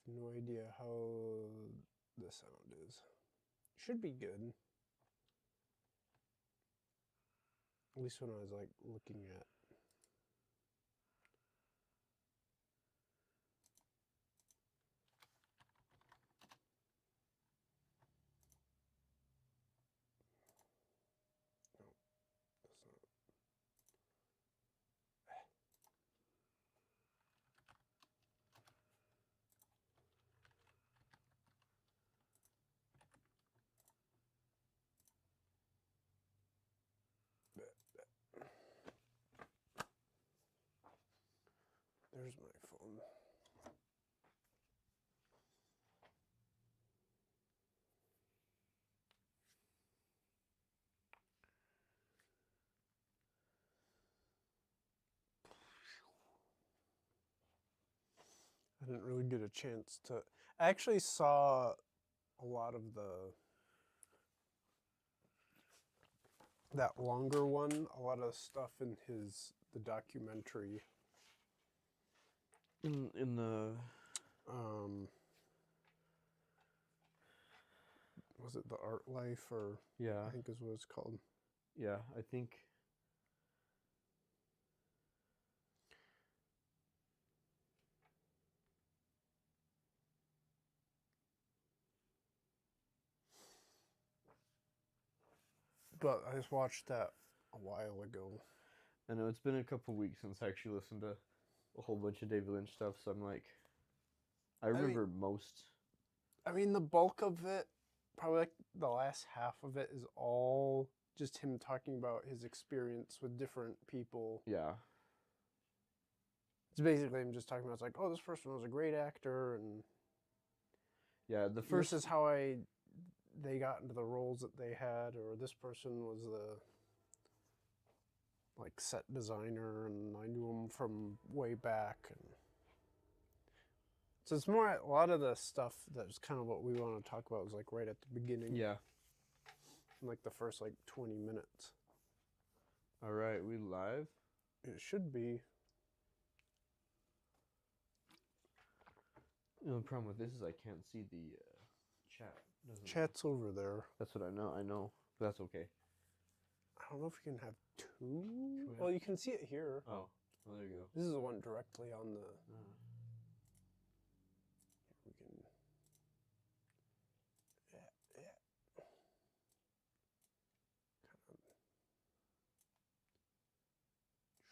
no idea how the sound is. Should be good. At least when I was like looking at. No, that's not. There's my phone. I didn't really get a chance to. I actually saw a lot of that longer one, a lot of stuff in the documentary. In the Was it The Art Life, or yeah, I think is what it's called. yeah, I think. But I just watched that a while ago. I know it's been a couple weeks since I actually listened to a whole bunch of David Lynch stuff, so I'm like, I remember most. I mean, the bulk of it, probably like the last half of it, is all just him talking about his experience with different people. Yeah. It's basically him just talking about, it's like, oh, this person was a great actor, and Yeah, the first. this is how they got into the roles that they had, or this person was the like set designer, and I knew him from way back. And so it's more, a lot of the stuff that's kind of what we want to talk about is like right at the beginning. Yeah. In like the first like 20 minutes. All right, we live? It should be. The problem with this is I can't see the chat. Chat's over there. That's what I know. But that's okay. I don't know if you can have two. Well, you can see it here. Oh, well, there you go. This is the one directly on the. We can. Yeah. Kind of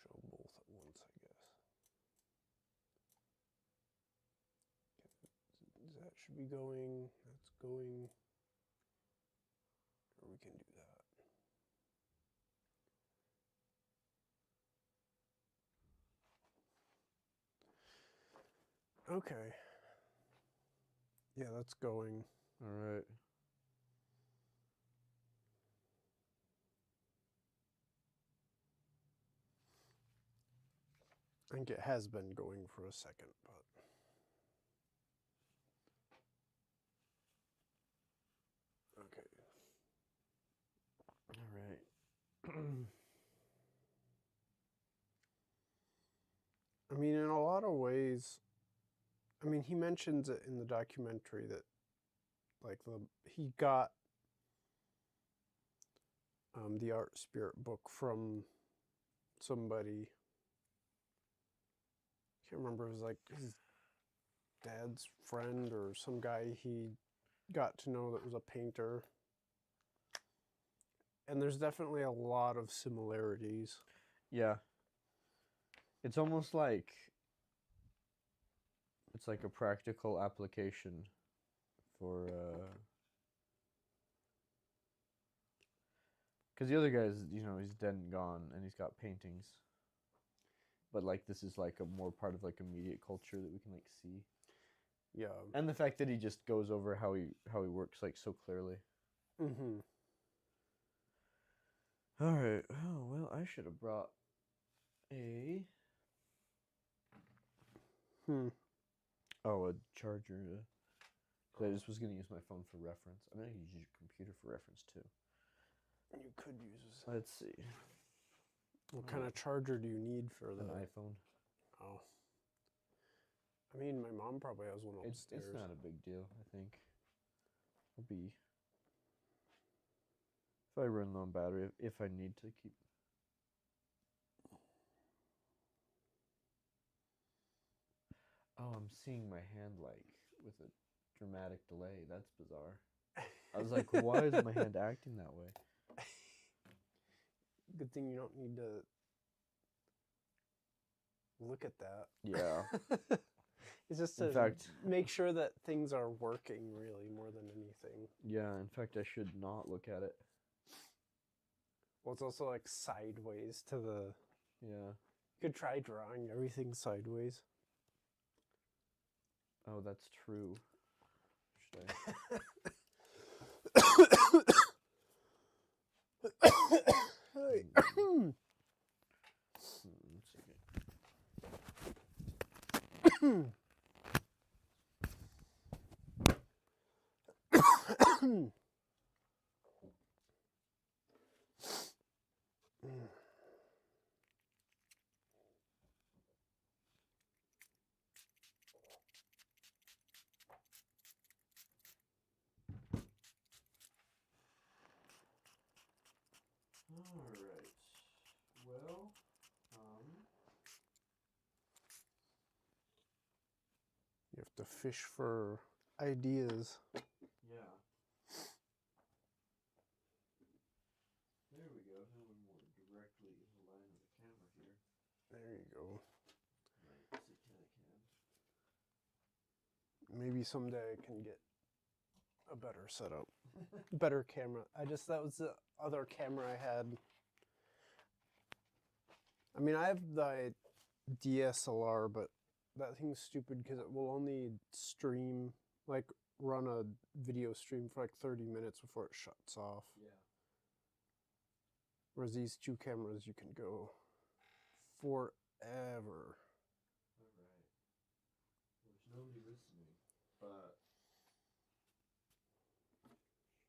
show both at once, I guess. That should be going. That's going. Or we can do that. Okay. Yeah, that's going. All right. I think it has been going for a second, but. Okay. All right. I mean, in a lot of ways, I mean, he mentions it in the documentary that, like, he got the Art Spirit book from somebody. I can't remember. It was like his dad's friend or some guy he got to know that was a painter. And there's definitely a lot of similarities. Yeah. It's almost like it's like a practical application for because the other guy's, he's dead and gone and he's got paintings. But like this is like a more part of like immediate culture that we can like see. Yeah. And the fact that he just goes over how he works like so clearly. Mm-hmm. All right. Oh, well, I should have brought a a charger. I just was going to use my phone for reference. I'm going to use your computer for reference too. You could use. Let's see. What kind of charger do you need for An iPhone. Oh. I mean, my mom probably has one upstairs. It's not a big deal, I think. I'll be... If I run low on battery, if I need to keep... Oh, I'm seeing my hand, like, with a dramatic delay. That's bizarre. I was like, why is my hand acting that way? Good thing you don't need to look at that. Yeah. It's just In to fact, make sure that things are working, really, more than anything. yeah, in fact, I should not look at it. Well, it's also like sideways to the... Yeah. You could try drawing everything sideways. Oh, that's true. Should Hey. All right. Well, You have to fish for ideas. yeah. There we go. Now we're more directly in the line of the camera here. There you go. Right, so can. Maybe someday I can get a better setup. Better camera. That was the other camera I had. I mean, I have the DSLR, but that thing's stupid because it will only stream, like, run a video stream for like 30 minutes before it shuts off. Yeah. Whereas these two cameras, you can go forever. All right. There's nobody listening, but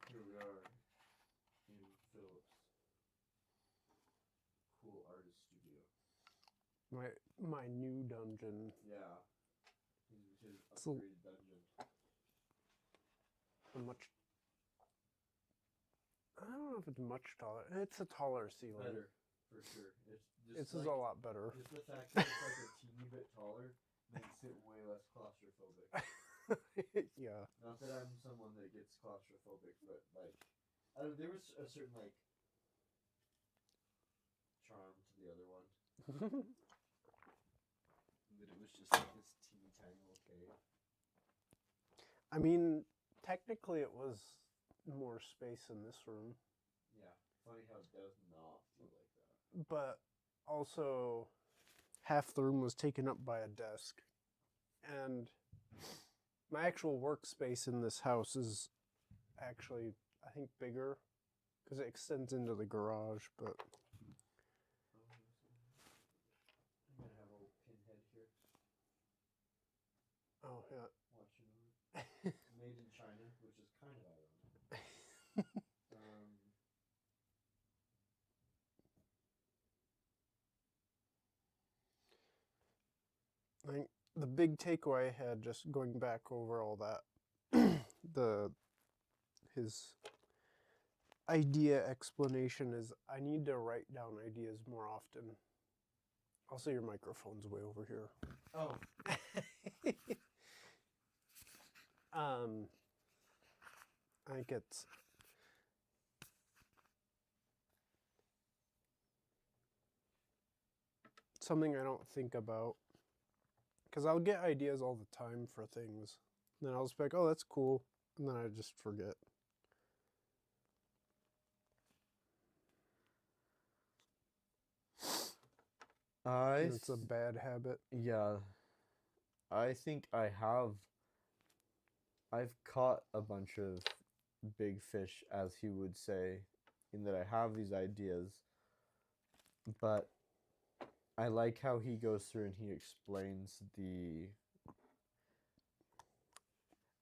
here we are in Philip's cool artist studio. My new dungeon. Yeah. His It's a- upgraded dungeon. I don't know if it's much taller. It's a taller ceiling. Better, for sure. This is a lot better. Just the fact that it's like a teeny bit taller makes it way less claustrophobic. Yeah. Not that I'm someone that gets claustrophobic, but like, there was a certain like charm to the other one. That it was just like this teeny tiny little cave. I mean, technically it was more space in this room. Yeah, funny how it does not feel like that. But also, half the room was taken up by a desk. And my actual workspace in this house is actually, I think, bigger because it extends into the garage, but... I'm gonna have a little pinhead here. Oh, yeah. Watching made in China, which is kind of ironic. I think the big takeaway I had, just going back over all that, his idea explanation is I need to write down ideas more often. Also, your microphone's way over here. Oh. I think it's something I don't think about. Because I'll get ideas all the time for things. And then I'll just be like, oh, that's cool. And then I just forget. It's a bad habit. Yeah. I think I've caught a bunch of big fish, as he would say, in that I have these ideas, but I like how he goes through and he explains the...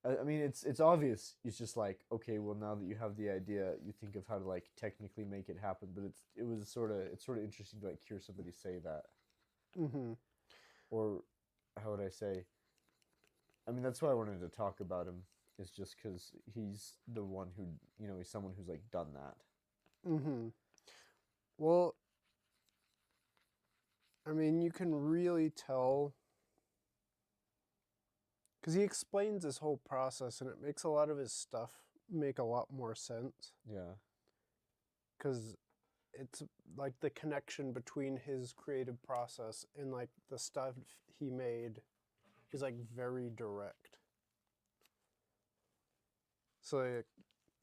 I mean, it's obvious. It's just like, okay, well, now that you have the idea, you think of how to like technically make it happen. But it's sort of interesting to like hear somebody say that. Mm-hmm. Or how would I say? I mean, that's why I wanted to talk about him. Is just because he's the one who, he's someone who's like done that. Mm-hmm. Well, I mean, you can really tell because he explains this whole process, and it makes a lot of his stuff make a lot more sense. Yeah. Because it's like the connection between his creative process and like the stuff he made is like very direct. So like,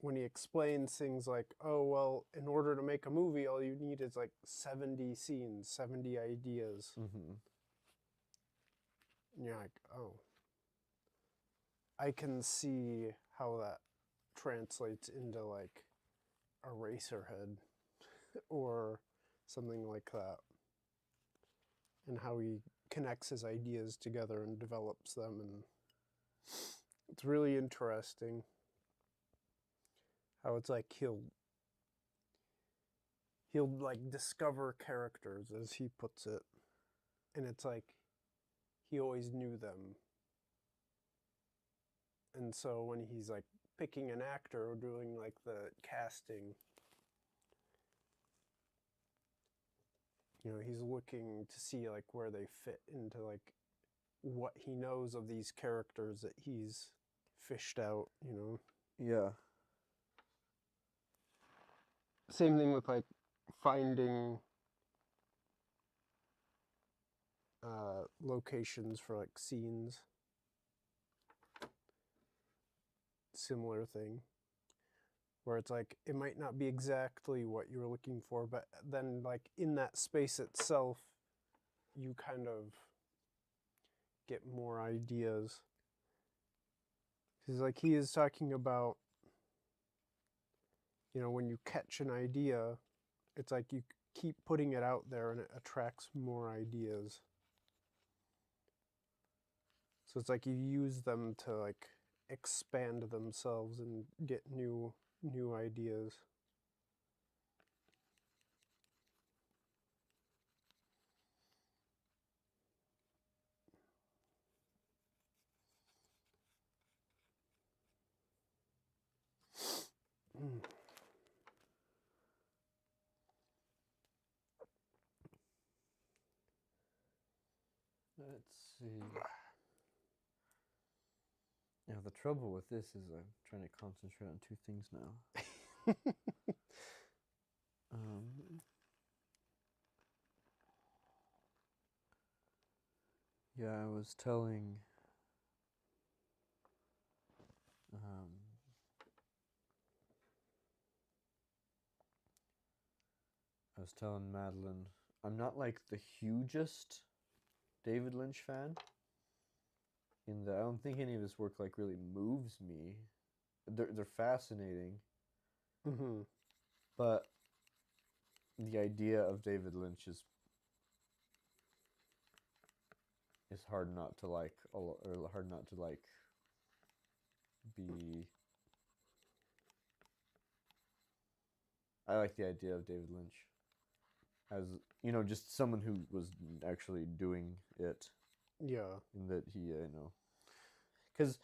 when he explains things like, oh, well, in order to make a movie, all you need is like 70 scenes, 70 ideas. Mm-hmm. And you're like, oh, I can see how that translates into like Eraserhead or something like that, and how he connects his ideas together and develops them, and it's really interesting how it's like he'll like discover characters, as he puts it, and it's like he always knew them, and so when he's like picking an actor or doing like the casting, he's looking to see like where they fit into like what he knows of these characters that he's fished out. Yeah. Same thing with like finding locations for like scenes. Similar thing. Where it's like it might not be exactly what you were looking for, but then like in that space itself, you kind of get more ideas. Because like he is talking about, when you catch an idea, it's like you keep putting it out there and it attracts more ideas. So it's like you use them to like expand themselves and get new ideas. Let's see. Yeah, the trouble with this is I'm trying to concentrate on two things now. Yeah, I was telling Madeline, I'm not like the hugest David Lynch fan. In that I don't think any of his work like really moves me. They're fascinating, Mm-hmm. but the idea of David Lynch is hard not to like, or hard not to like be. I like the idea of David Lynch as just someone who was actually doing it. Yeah. In that he, because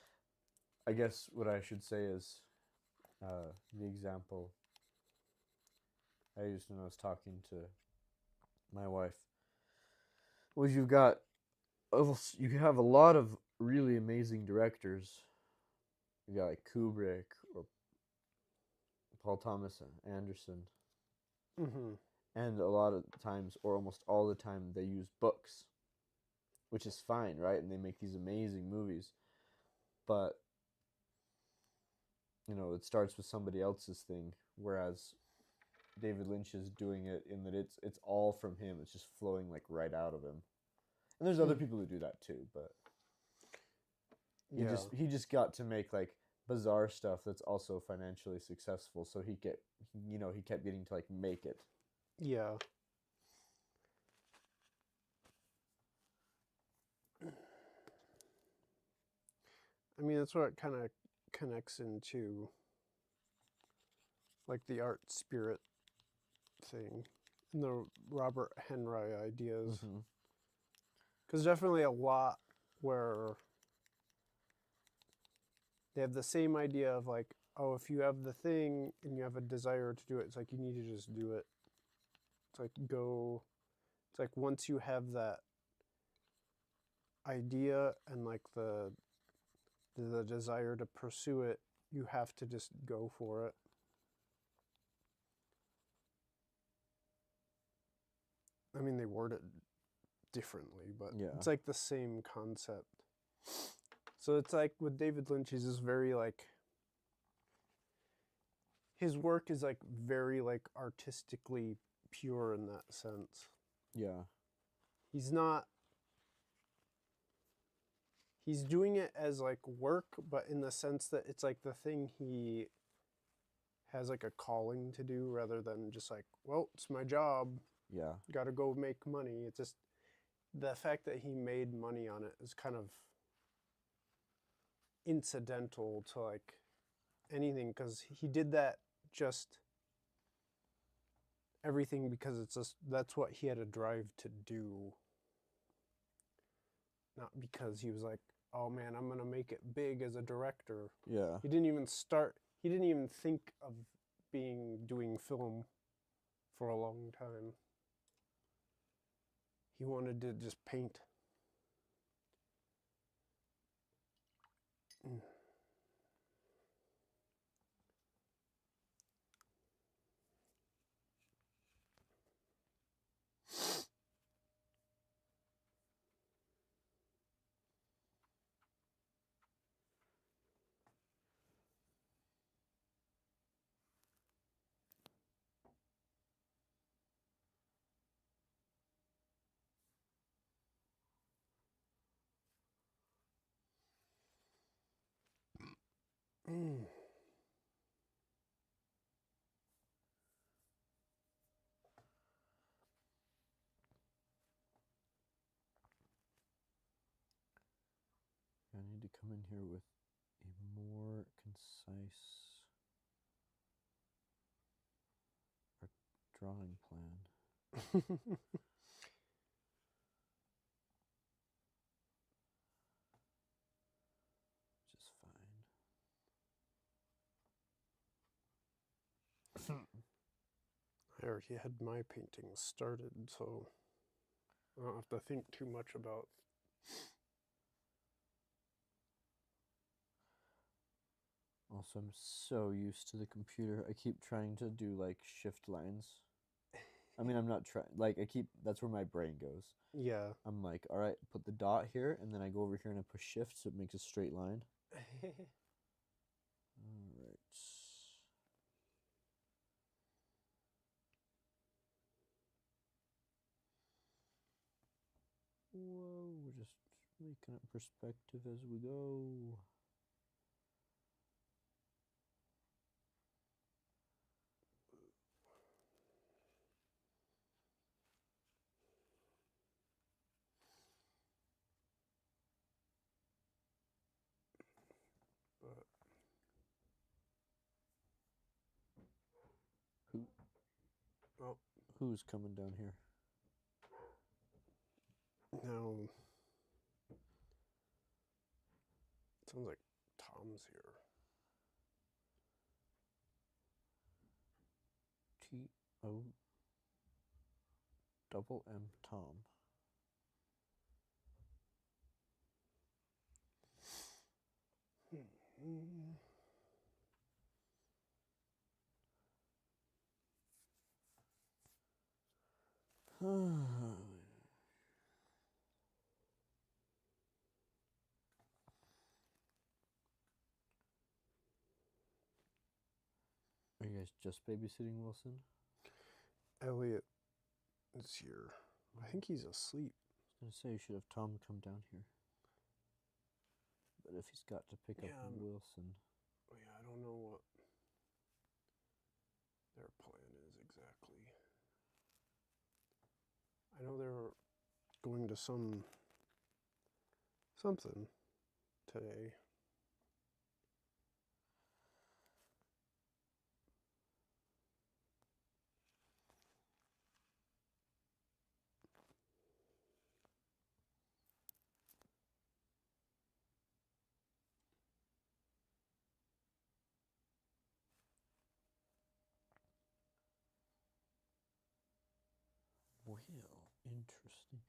I guess what I should say is the example I used when I was talking to my wife was you have a lot of really amazing directors. You got like Kubrick or Paul Thomas Anderson. Mm-hmm. And a lot of times, or almost all the time, they use books, which is fine, right? And they make these amazing movies. But, it starts with somebody else's thing, whereas David Lynch is doing it in that it's all from him. It's just flowing like right out of him. And there's other people who do that too, but he just got to make like bizarre stuff that's also financially successful, so he kept getting to like make it. Yeah. I mean, that's what it kind of connects into, like the art spirit thing and the Robert Henry ideas. Because definitely a lot where they have the same idea of like, oh, if you have the thing and you have a desire to do it, it's like you need to just do it. It's like it's like once you have that idea and like the desire to pursue it, you have to just go for it. I mean, they word it differently, but it's like the same concept. So it's like with David Lynch, he's just very like, his work is like very like artistically pure in that sense. Yeah. He's doing it as like work, but in the sense that it's like the thing he has like a calling to do rather than just like, well, it's my job. Yeah. Got to go make money. It's just the fact that he made money on it is kind of incidental to like anything, because he did that just everything because it's just that's what he had a drive to do, not because he was like, oh man, I'm gonna make it big as a director. Yeah. He didn't even think of doing film for a long time. He wanted to just paint. I need to come in here with a more concise drawing plan. Which is fine. I already had my painting started, so I don't have to think too much about. Also, I'm so used to the computer. I keep trying to do like shift lines. I mean, I'm not trying. Like, that's where my brain goes. Yeah. I'm like, all right, put the dot here, and then I go over here and I push shift so it makes a straight line. All right. Whoa, we're just making up perspective as we go. Who's coming down here? Now, sounds like Tom's here. T-O-double-M Tom. Are you guys just babysitting Wilson? Elliot is here. I think he's asleep. I was going to say you should have Tom come down here. But if he's got to pick up Wilson. Yeah, I don't know what their plan is exactly. I know they're going to something today. Interesting.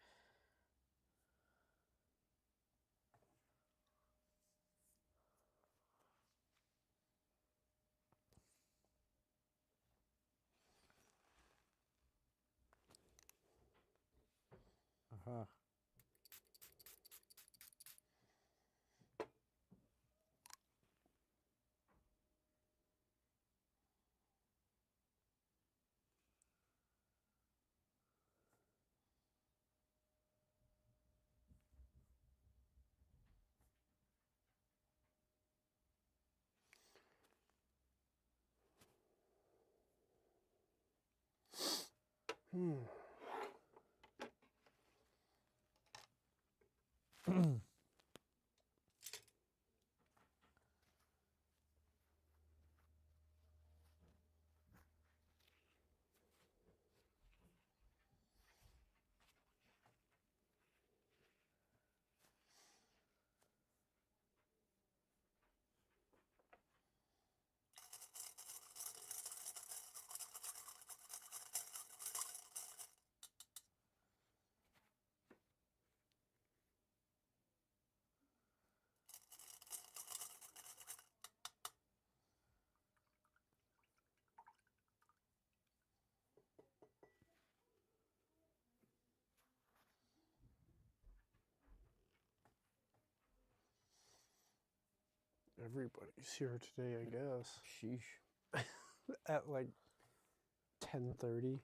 Uh-huh. Everybody's here today, I guess. Sheesh. At like 10:30.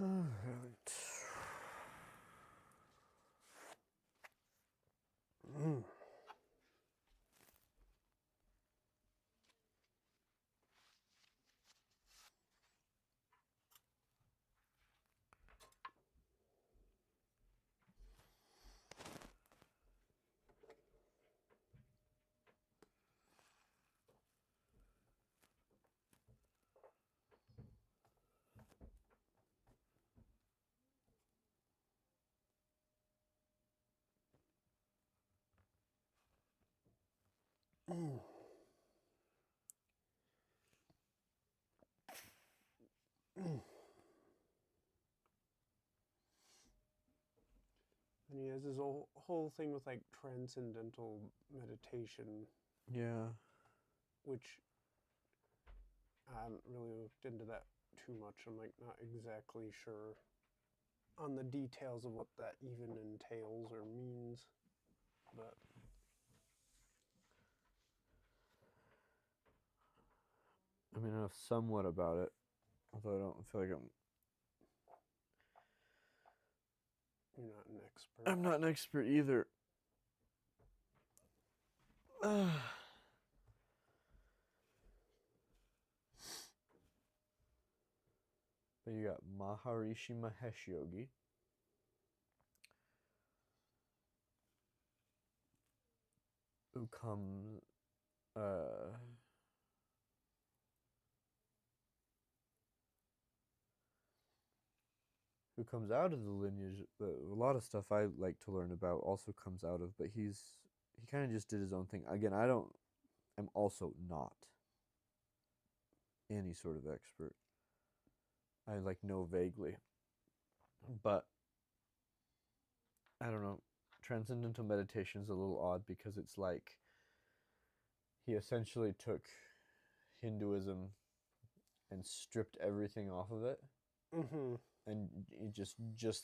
All right. And he has his whole thing with like transcendental meditation, Yeah. which I haven't really looked into that too much. I'm like not exactly sure on the details of what that even entails or means. But I mean, I know somewhat about it, although I don't feel like you're not an expert. I'm not an expert either. But you got Maharishi Mahesh Yogi, who comes, out of the lineage. A lot of stuff I like to learn about also comes out of, but he kind of just did his own thing. Again, I'm also not any sort of expert. I like know vaguely, but I don't know. Transcendental meditation is a little odd because it's like he essentially took Hinduism and stripped everything off of it, and just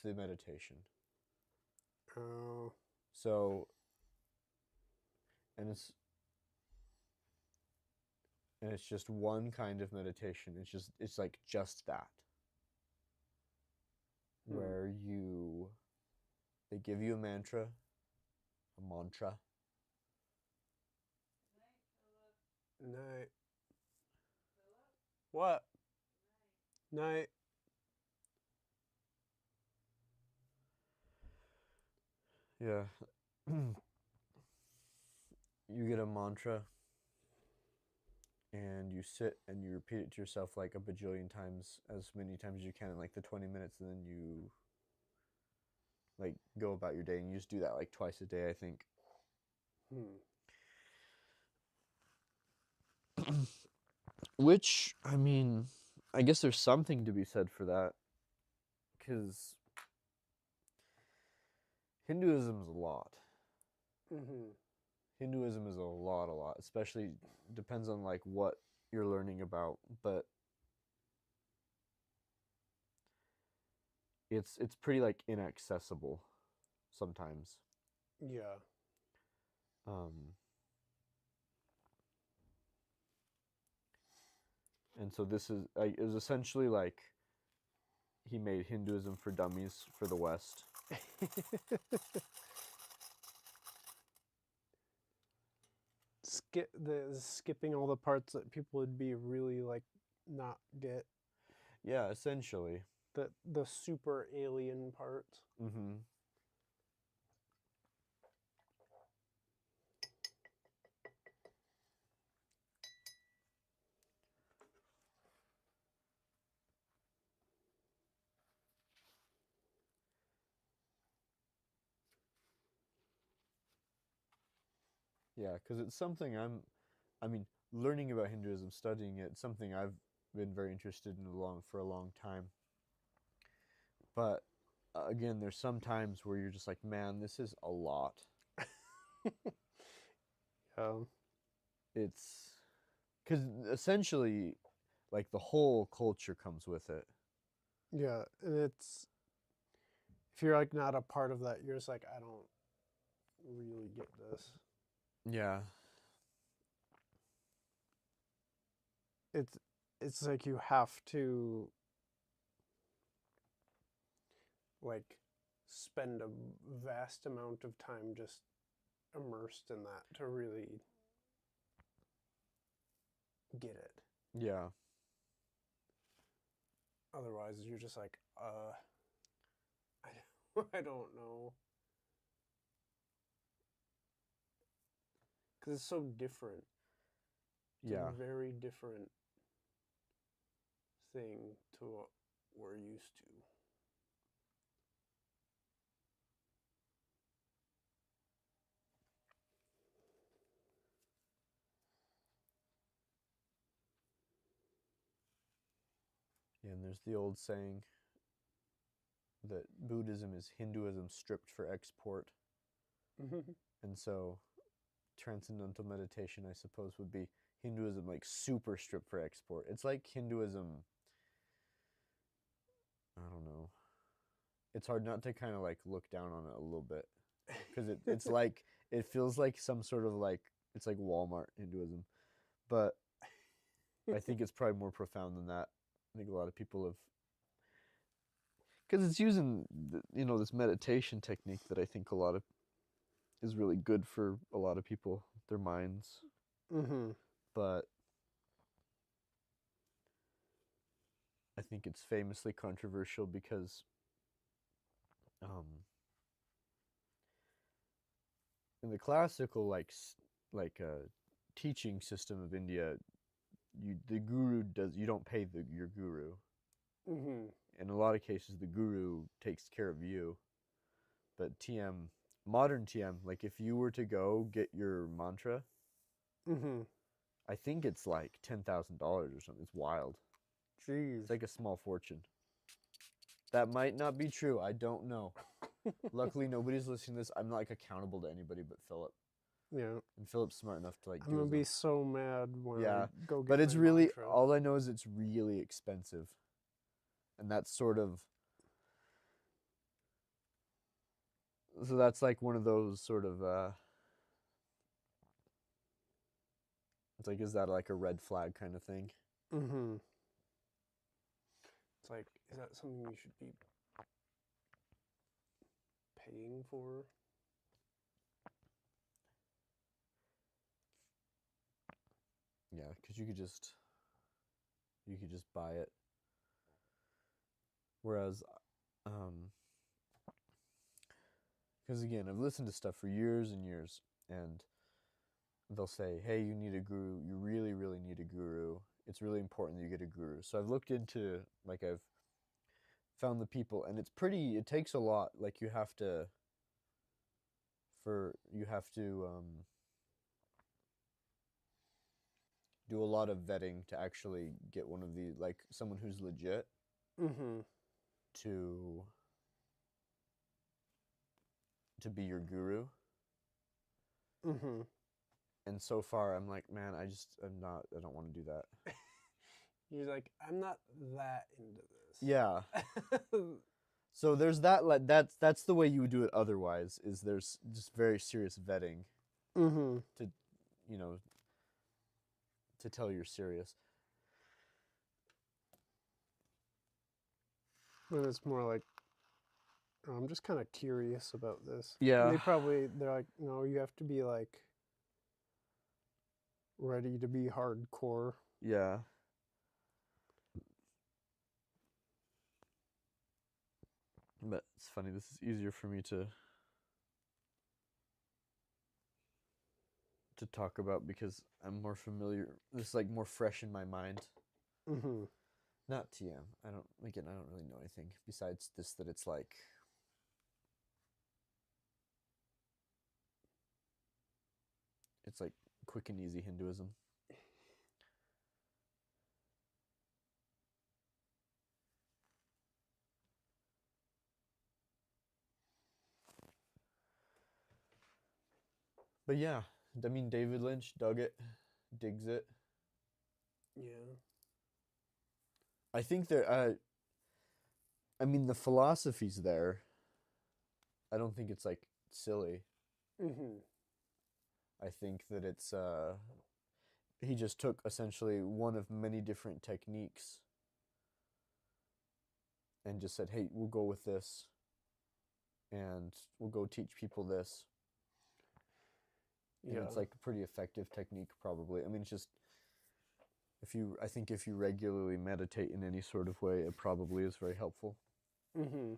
the meditation. Oh. So, and it's just one kind of meditation. It's like just that, where they give you a mantra. Night. What? Night. Yeah. You get a mantra and you sit and you repeat it to yourself like a bajillion times, as many times as you can in like the 20 minutes, and then you like go about your day, and you just do that like twice a day, I think. Which, I mean, I guess there's something to be said for that, because Hinduism is a lot. Mm-hmm. Hinduism is a lot, especially depends on like what you're learning about, but it's pretty like inaccessible sometimes. Yeah. Um, and so this is it was essentially like he made Hinduism for dummies for the West. Skipping all the parts that people would be really like not get, Yeah, essentially. the super alien parts. Mm-hmm. Yeah, because it's something I mean, learning about Hinduism, studying it, it's something I've been very interested in for a long time. But again, there's some times where you're just like, man, this is a lot. Yeah. It's because essentially, like the whole culture comes with it. Yeah, and it's, if you're like not a part of that, you're just like, I don't really get this. Yeah. It's it's like you have to like spend a vast amount of time just immersed in that to really get it. Yeah. Otherwise, you're just like, I don't know. Because it's so different. It's Yeah. a very different thing to what we're used to. Yeah, and there's the old saying that Buddhism is Hinduism stripped for export. And so transcendental meditation, I suppose, would be Hinduism like super stripped for export. It's like Hinduism, I don't know. It's hard not to kind of like look down on it a little bit, because it's like it feels like some sort of like it's like Walmart Hinduism, but I think it's probably more profound than that. I think a lot of people have, because it's using this meditation technique that I think a lot of is really good for a lot of people, their minds. Mm-hmm. But I think it's famously controversial because in the classical teaching system of India, the guru does you don't pay your guru. Mm-hmm. In a lot of cases, the guru takes care of you. But modern TM, like if you were to go get your mantra, Mm-hmm. I think it's like $10,000 or something. It's wild. Jeez. It's like a small fortune. That might not be true. I don't know. Luckily, nobody's listening to this. I'm not like accountable to anybody but Philip. Yeah. And Philip's smart enough to like I'm do gonna his be own. so mad when Yeah, I go get but it's my really mantra. all I know is it's really expensive, and that's sort of so that's like one of those sort of it's like, is that like a red flag kind of thing? Mm-hmm. It's like, is that something you should be paying for? Yeah, because you could just buy it. Whereas, because again, I've listened to stuff for years and years, and they'll say, "Hey, you need a guru. You really, really need a guru. It's really important that you get a guru." So I've looked into I've found the people, and it takes a lot. Like you have to do a lot of vetting to actually get one of the, like, someone who's legit Mm-hmm. to be your guru. Mm-hmm. And so far, I'm like, man, I don't want to do that. You're like, I'm not that into this. Yeah. So there's that. That's the way you would do it. Otherwise, is there's just very serious vetting Mm-hmm. to, you know, to tell you're serious. And it's more like, oh, I'm just kind of curious about this. Yeah. They're like, no, you have to be like ready to be hardcore. Yeah. But it's funny. This is easier for me to talk about because I'm more familiar. This is like more fresh in my mind. Mm-hmm. Not TM. I don't really know anything besides this, that it's like quick and easy Hinduism. But yeah, I mean, David Lynch dug it, digs it. Yeah. I think there. I mean, the philosophy's there. I don't think it's like silly. Mm-hmm. I think that it's he just took essentially one of many different techniques and just said, "Hey, we'll go with this, and we'll go teach people this." And Yeah. it's like a pretty effective technique, probably. I mean, it's just I think if you regularly meditate in any sort of way, it probably is very helpful. Mm-hmm.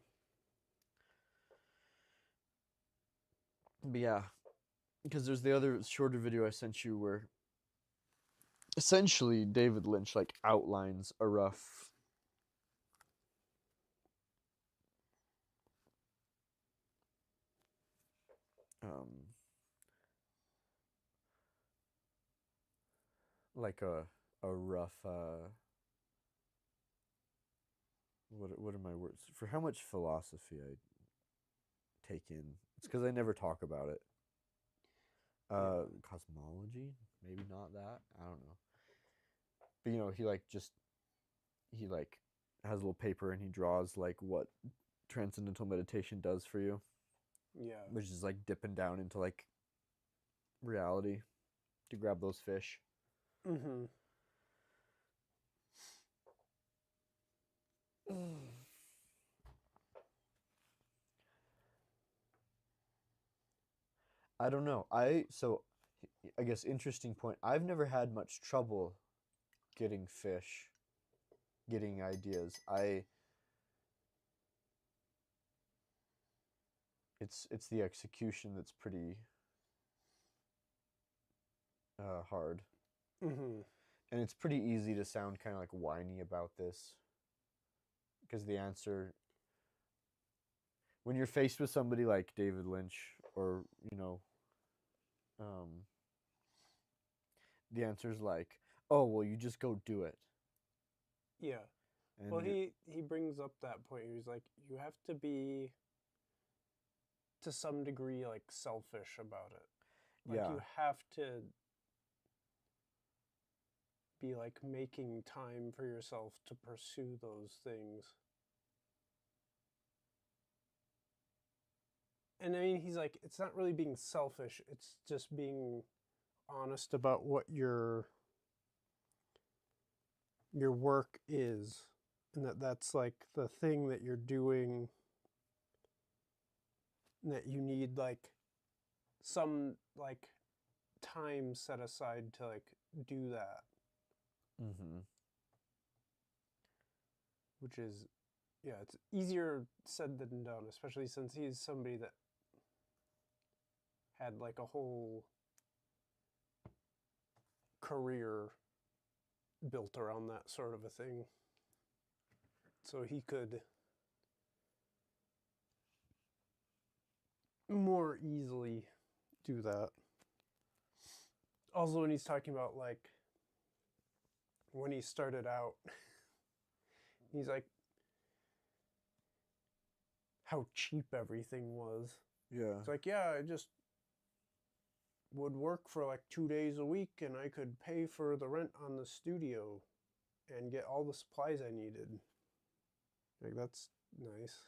But yeah, because there's the other shorter video I sent you where essentially David Lynch like outlines a rough like a rough what are my words for how much philosophy I take in. It's because I never talk about it. Yeah. Cosmology, maybe not that. I don't know. But you know, he like has a little paper and he draws like what transcendental meditation does for you. Yeah. Which is like dipping down into like reality to grab those fish. Mm-hmm. I don't know. I guess interesting point. I've never had much trouble getting fish, getting ideas. It's the execution that's pretty hard. Mm-hmm. And it's pretty easy to sound kind of like whiny about this because the answer when you're faced with somebody like David Lynch or, you know, the answer is like, oh, well, you just go do it. Yeah. And Well, he brings up that point. He's like, you have to be to some degree like selfish about it. Like yeah, you have to be like making time for yourself to pursue those things. And I mean, he's like, it's not really being selfish. It's just being honest about what your work is, and that's like the thing that you're doing, and that you need like some like time set aside to like do that. mm-hmm. Which is, yeah, it's easier said than done, especially since he's somebody that had like a whole career built around that sort of a thing. So he could more easily do that. Also, when he's talking about like when he started out, he's like, how cheap everything was. Yeah. It's like, yeah, I just would work for like 2 days a week and I could pay for the rent on the studio and get all the supplies I needed. Like, that's nice.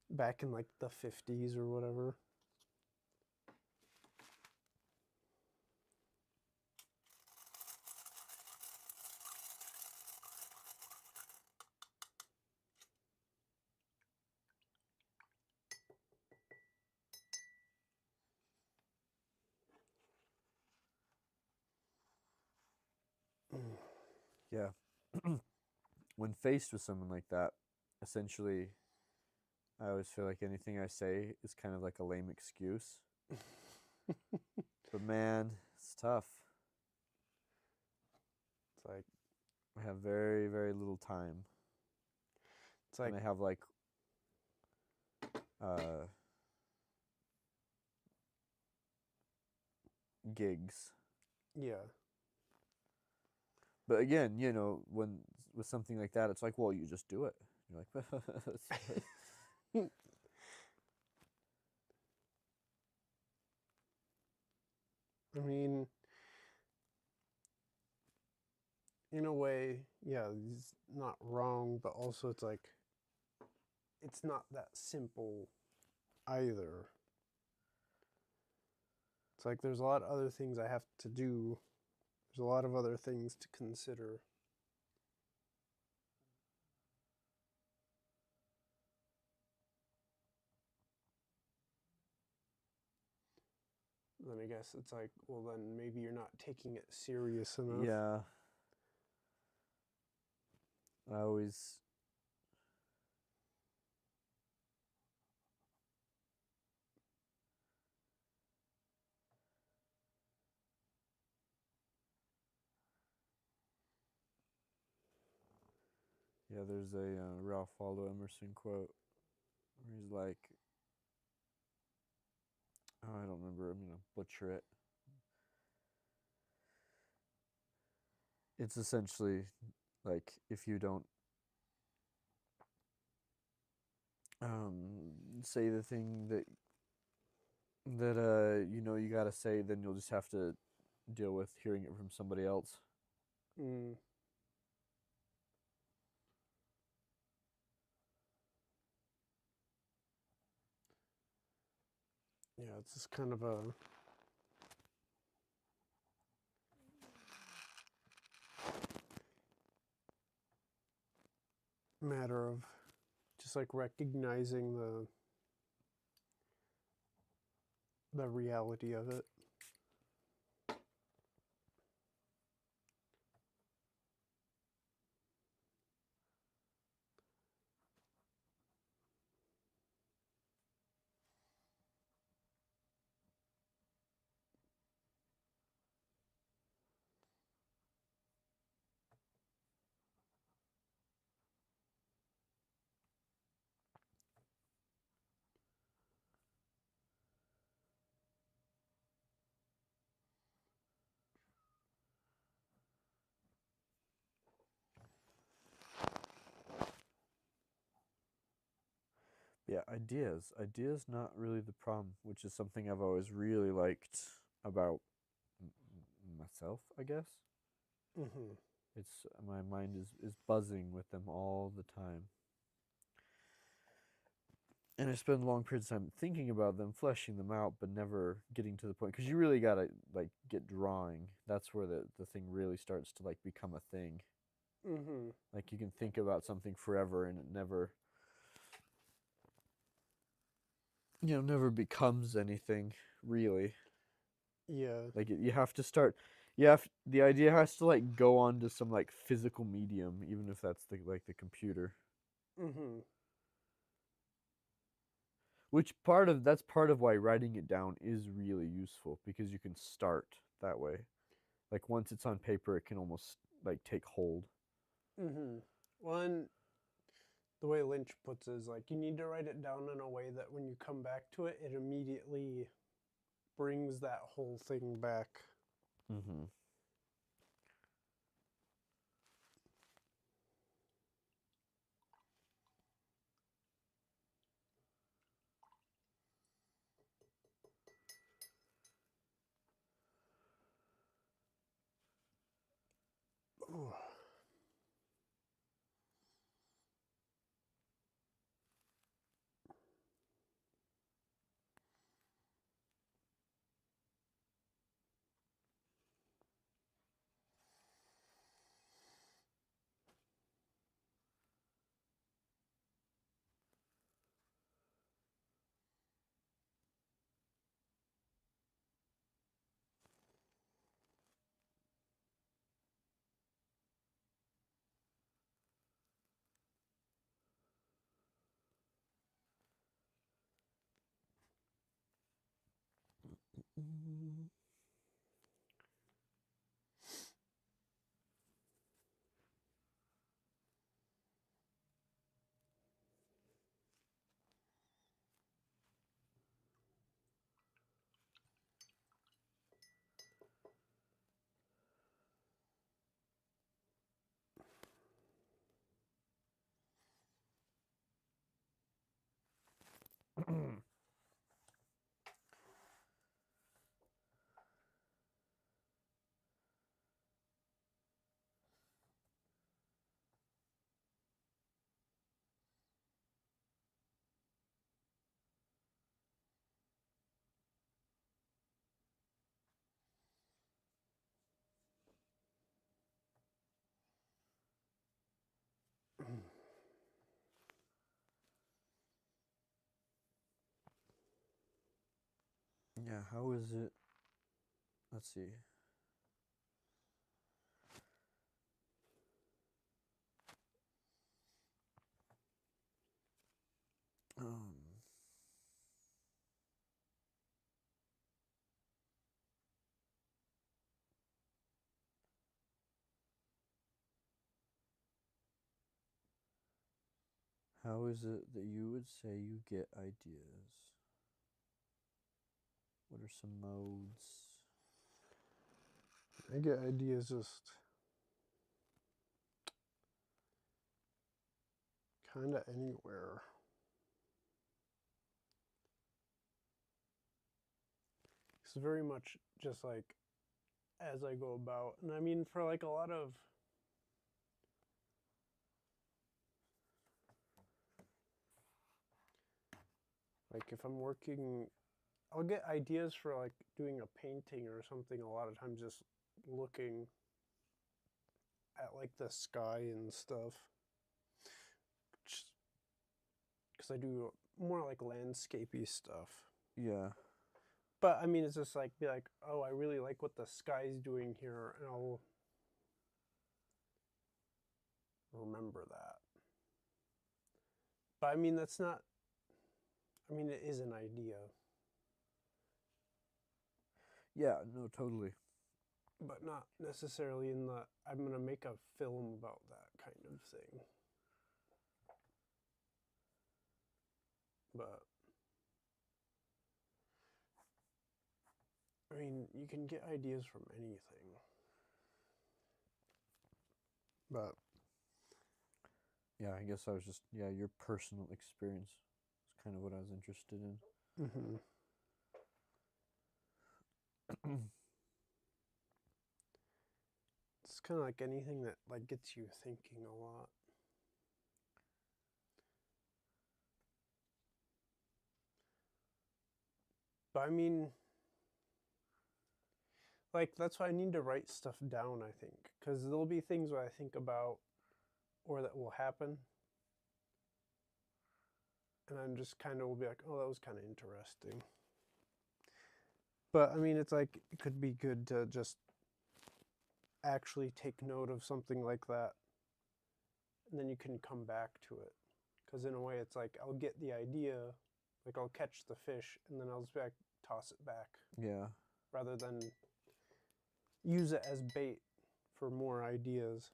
Back in like the 50s or whatever. Yeah. When faced with someone like that, essentially, I always feel like anything I say is kind of like a lame excuse. But man, it's tough. It's like, I have very, very little time. it's like, And I have like gigs. yeah. But again, you know, when with something like that, it's like, well, you just do it. You're like, I mean, in a way, yeah, he's not wrong, but also it's like, it's not that simple either. It's like there's a lot of other things I have to do. There's a lot of other things to consider. Then I guess it's like, well, then maybe you're not taking it serious enough. yeah. I always, yeah, there's a Ralph Waldo Emerson quote where he's like, oh, I don't remember, I'm going to butcher it. It's essentially like if you don't say the thing that you know you gotta say, then you'll just have to deal with hearing it from somebody else. Mm. Yeah, it's just kind of a matter of just like recognizing the reality of it. Yeah, ideas not really the problem, which is something I've always really liked about myself, I guess. Mm-hmm. It's my mind is buzzing with them all the time, and I spend long periods of time thinking about them, fleshing them out, but never getting to the point, because you really gotta like get drawing. That's where the thing really starts to like become a thing. Mm-hmm. Like you can think about something forever and it never, you know, never becomes anything really. Yeah. Like you have to start, you have, the idea has to like go on to some like physical medium, even if that's the like the computer. Mm-hmm. Which that's part of why writing it down is really useful, because you can start that way. Like once it's on paper, it can almost like take hold. Mm-hmm. One, the way Lynch puts it is like you need to write it down in a way that when you come back to it, it immediately brings that whole thing back. Mm-hmm. Mm. Yeah, how is it? Let's see. Um, how is it that you would say you get ideas? What are some modes? I get ideas just kind of anywhere. It's very much just like as I go about. And I mean, for like a lot of like if I'm working, I'll get ideas for like doing a painting or something a lot of times just looking at like the sky and stuff. Because I do more like landscapey stuff. Yeah. But I mean, it's just like be like, oh, I really like what the sky's doing here, and I'll remember that. But I mean, that's not. I mean, it is an idea, Yeah, no, totally. but not necessarily in the. I'm gonna make a film about that kind of thing. But I mean, you can get ideas from anything. But Yeah, I guess I was just, yeah, your personal experience is kind of what I was interested in. mm-hmm. It's kind of like anything that like gets you thinking a lot. But I mean, like that's why I need to write stuff down. I think because there'll be things that I think about or that will happen, and I'm just kind of will be like, oh, that was kind of interesting. But I mean, it's like it could be good to just actually take note of something like that, and then you can come back to it. Because in a way, it's like I'll get the idea, like I'll catch the fish, and then I'll just back toss it back, Yeah. rather than use it as bait for more ideas.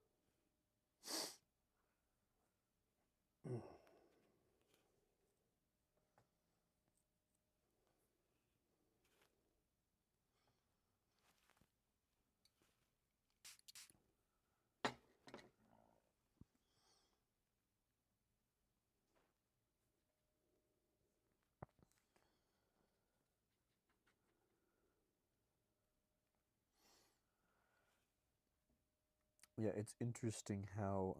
Yeah, it's interesting how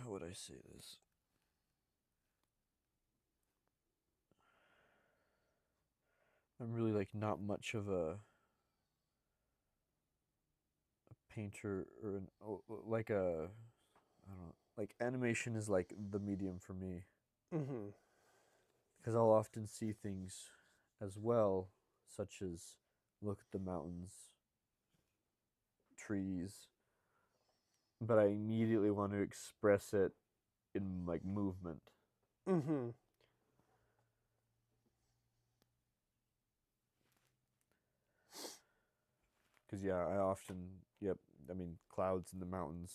how would I say this? I'm really like not much of a painter or like a I don't know, like animation is like the medium for me Mm-hmm. because I'll often see things as well, such as look at the mountains, trees, but I immediately want to express it in like movement. Mm-hmm. Because yeah, I often, yep, I mean clouds in the mountains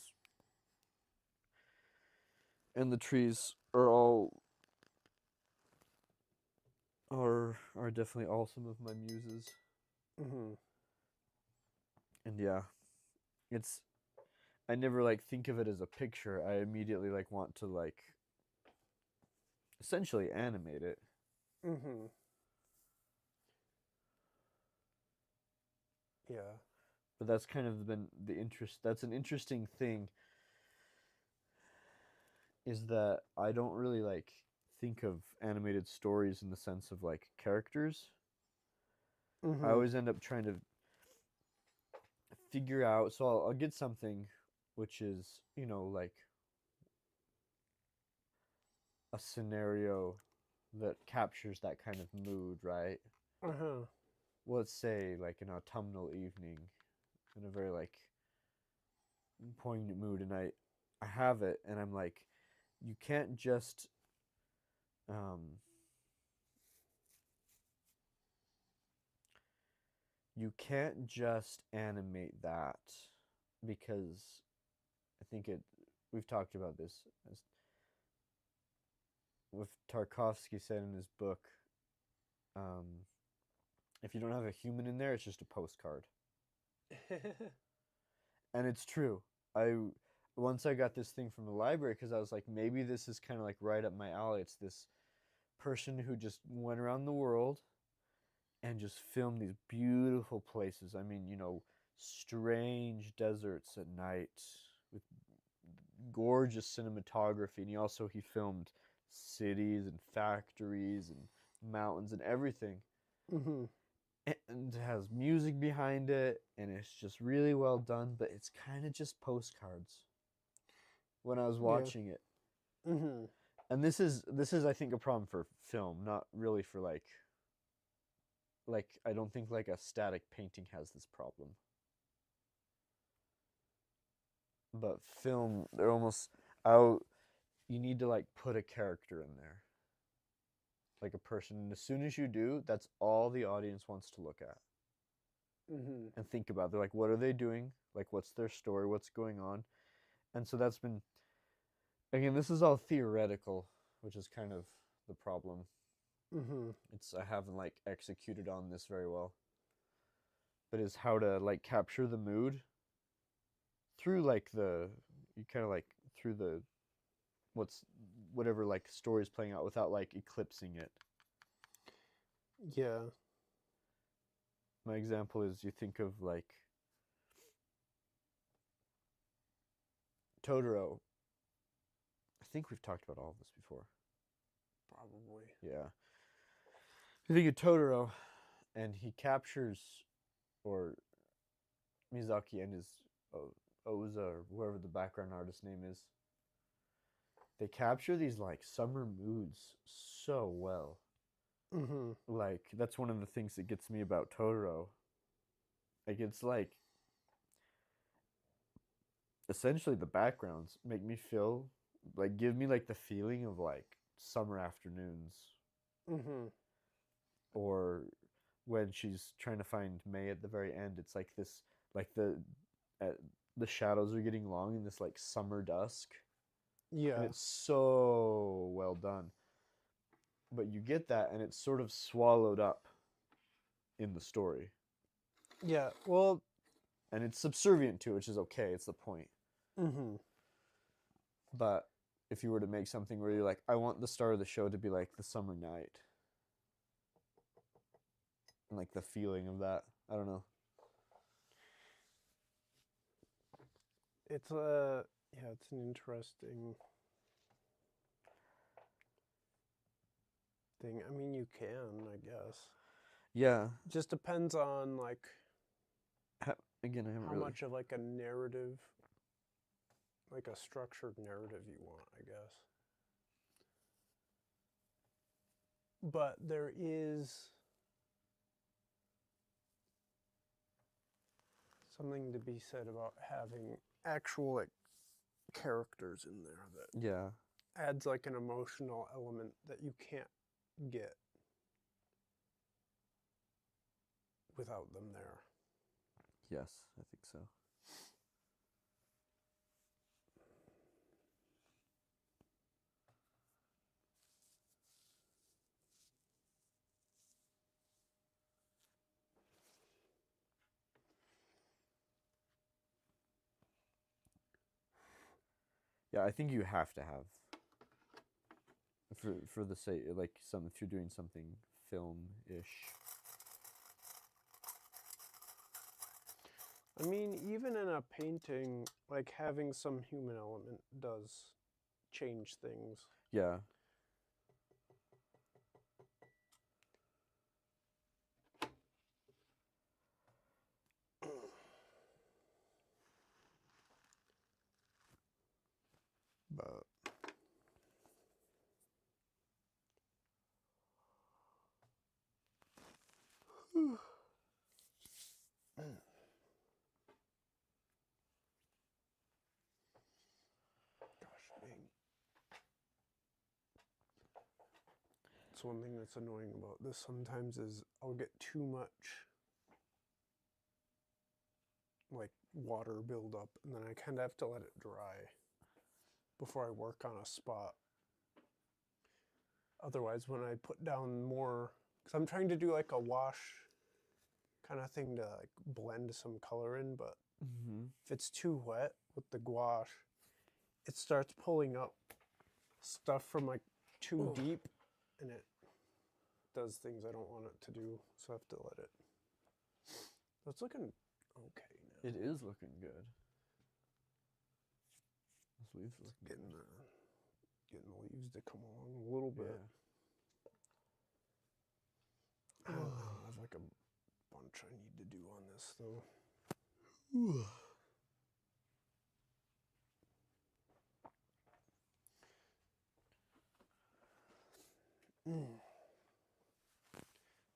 and the trees are all are definitely all some of my muses. Mm-hmm. And yeah, it's I never like think of it as a picture. I immediately like want to like essentially animate it. Mm-hmm. Yeah. But that's kind of been the interest. That's an interesting thing is that I don't really like think of animated stories in the sense of like characters. I Mm-hmm. always end up trying to figure out. So I'll get something which is, you know, like a scenario that captures that kind of mood, right? Uh-huh. Let's say like an autumnal evening in a very like poignant mood, and I have it, and I'm like, you can't just um you can't just animate that because I think it we've talked about this as with Tarkovsky said in his book, um, if you don't have a human in there, it's just a postcard. And it's true. I once I got this thing from the library because I was like, maybe this is kind of like right up my alley. It's this person who just went around the world and just filmed these beautiful places. I mean, you know, strange deserts at night with gorgeous cinematography, and he filmed cities and factories and mountains and everything. Mm-hmm. And it has music behind it, and it's just really well done, but it's kind of just postcards when I was Yeah. watching it. Mm-hmm. And this is I think a problem for film, not really for like I don't think like a static painting has this problem. But film, they're almost out. You need to like put a character in there, like a person. And as soon as you do, that's all the audience wants to look at Mm-hmm. and think about. They're like, what are they doing? Like, what's their story? What's going on? And so that's been, again, this is all theoretical, which is kind of the problem. Mm-hmm. It's I haven't like executed on this very well, but is how to like capture the mood through like the you kind of like through the what's whatever like story's playing out without like eclipsing it. Yeah. My example is you think of like Totoro. I think we've talked about all of this before. Probably. Yeah. You think of Totoro, and he captures, or Miyazaki and his Oza, or whoever the background artist name is, they capture these like summer moods so well. Mm-hmm. Like that's one of the things that gets me about Totoro. Like it's like essentially the backgrounds make me feel like give me like the feeling of like summer afternoons, Mm-hmm. or when she's trying to find May at the very end, it's like this like uh, the shadows are getting long in this like summer dusk, and Yeah. it's so well done. But you get that, and it's sort of swallowed up in the story, Yeah. Well. and it's subservient to, which is okay. It's the point. Mm-hmm. But if you were to make something where you're like, I want the star of the show to be like the summer night, and like the feeling of that, I don't know. It's a yeah. It's an interesting thing. I mean, you can, I guess. Yeah. Just depends on like Again, I haven't how really. much of like a narrative, like a structured narrative you want, I guess. But there is something to be said about having actual like characters in there that Yeah. adds like an emotional element that you can't get without them there. Yes, I think so. Yeah, I think you have to have for the sake like if you're doing something film-ish. I mean, even in a painting, like having some human element does change things. Yeah. But gosh dang. It's one thing that's annoying about this sometimes is I'll get too much like water build up and then I kind of have to let it dry before I work on a spot. Otherwise, when I put down more, because I'm trying to do like a wash kind of thing to like blend some color in, but if it's too wet with the gouache, it starts pulling up stuff from like too deep and it does things I don't want it to do, so I have to let it. It's looking okay now. It is looking good. This leaves looking Getting the leaves to come along a little bit. I don't know. I have like a bunch I need to do on this though.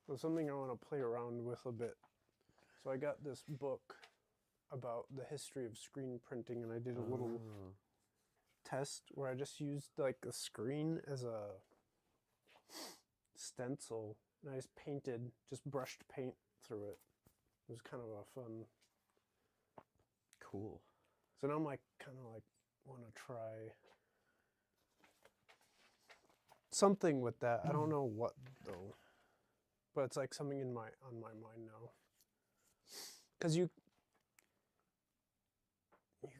So something I want to play around with a bit. So I got this book about the history of screen printing, and I did a little test where I just used like a screen as a stencil, and I just painted, just brushed paint through it. It was kind of a fun. Cool. So now I'm like kind of like want to try something with that. I don't know what though, but it's like something on my mind now. Because you